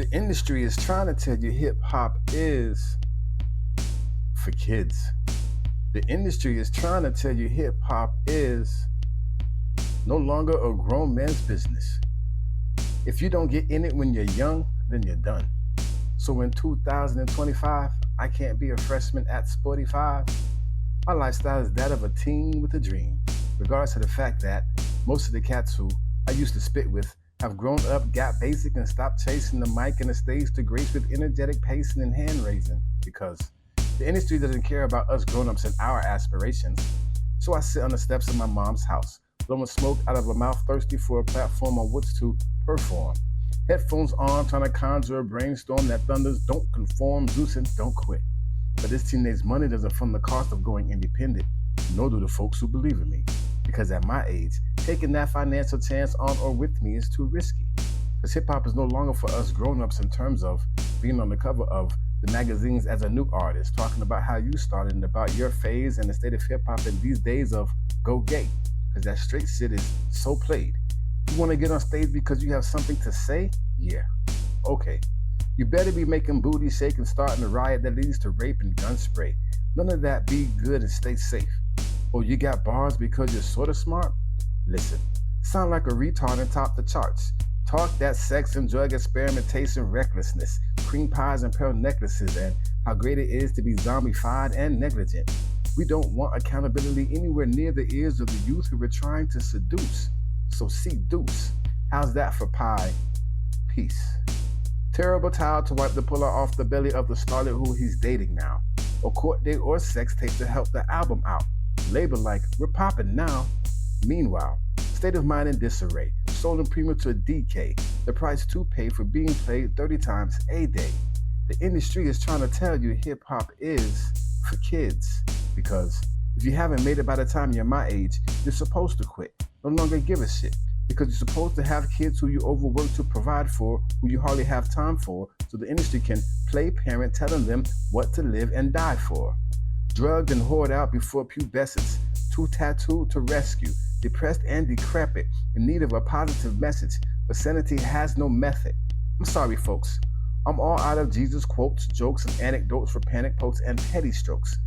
The industry is trying to tell you hip hop is for kids. The industry is trying to tell you hip hop is no longer a grown man's business. If you don't get in it when you're young, then you're done. So in 2025, I can't be a freshman at sporty-five. My lifestyle is that of a teen with a dream, regardless of the fact that most of the cats who I used to spit with have grown up, got basic, and stopped chasing the mic and the stage to grace with energetic pacing and hand raising, because the industry doesn't care about us grown-ups and our aspirations. So I sit on the steps of my mom's house, blowing smoke out of a mouth thirsty for a platform on which to perform. Headphones on, trying to conjure a brainstorm that thunders, don't conform, Zeus-ing, don't quit. But this teenage money doesn't fund the cost of going independent, nor do the folks who believe in me. Because at my age, taking that financial chance on or with me is too risky. Because hip-hop is no longer for us grown-ups in terms of being on the cover of the magazines as a new artist, talking about how you started and about your phase and the state of hip-hop in these days of go gay. Because that straight shit is so played. You want to get on stage because you have something to say? Yeah. Okay. You better be making booty shake and starting a riot that leads to rape and gun spray. None of that. Be good and stay safe. Oh, you got bars because you're sort of smart? Listen, sound like a retard and top the charts. Talk that sex and drug experimentation recklessness, cream pies and pearl necklaces, and how great it is to be zombified and negligent. We don't want accountability anywhere near the ears of the youth who we're trying to seduce. So seduce. How's that for pie? Peace. Terrible towel to wipe the puller off the belly of the starlet who he's dating now. Or court date or sex tape to help the album out. Label like, we're popping now. Meanwhile, state of mind in disarray, soul in premature decay, the price to pay for being played 30 times a day. The industry is trying to tell you hip-hop is for kids. Because if you haven't made it by the time you're my age, you're supposed to quit. No longer give a shit. Because you're supposed to have kids who you overwork to provide for, who you hardly have time for, so the industry can play parent telling them what to live and die for. Drugged and whored out before pubescence, too tattooed to rescue, depressed and decrepit, in need of a positive message, but sanity has no method. I'm sorry, folks. I'm all out of Jesus quotes, jokes, and anecdotes for panic pokes and petty strokes.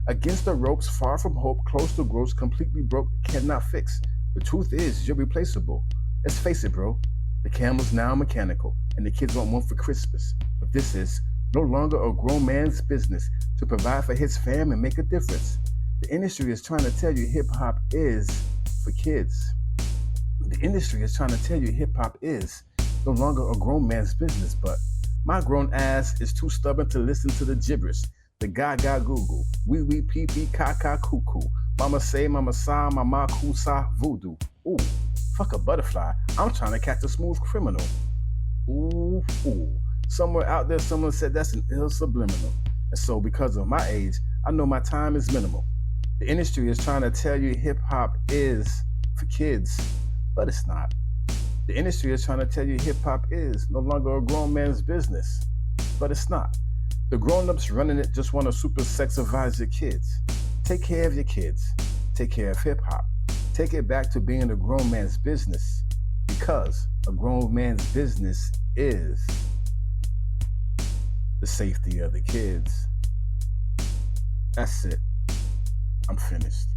Against the ropes, far from hope, close to gross, completely broke, cannot fix. The truth is, you're replaceable. Let's face it, bro. The camel's now mechanical, and the kids want one for Christmas. But this is no longer a grown man's business to provide for his fam and make a difference. The industry is trying to tell you hip-hop is for kids. The industry is trying to tell you hip-hop is no longer a grown man's business, but my grown ass is too stubborn to listen to the gibberish, the gaga google, wee wee pee pee caca cuckoo, mama say, mama sa, mama kusa voodoo. Ooh, fuck a butterfly, I'm trying to catch a smooth criminal. Ooh, ooh. Somewhere out there someone said that's an ill subliminal. And so because of my age, I know my time is minimal. The industry is trying to tell you hip-hop is for kids, but it's not. The industry is trying to tell you hip-hop is no longer a grown man's business, but it's not. The grown-ups running it just want to super sexifize your kids. Take care of your kids. Take care of hip-hop. Take it back to being a grown man's business, because a grown man's business is the safety of the kids. That's it. I'm finished.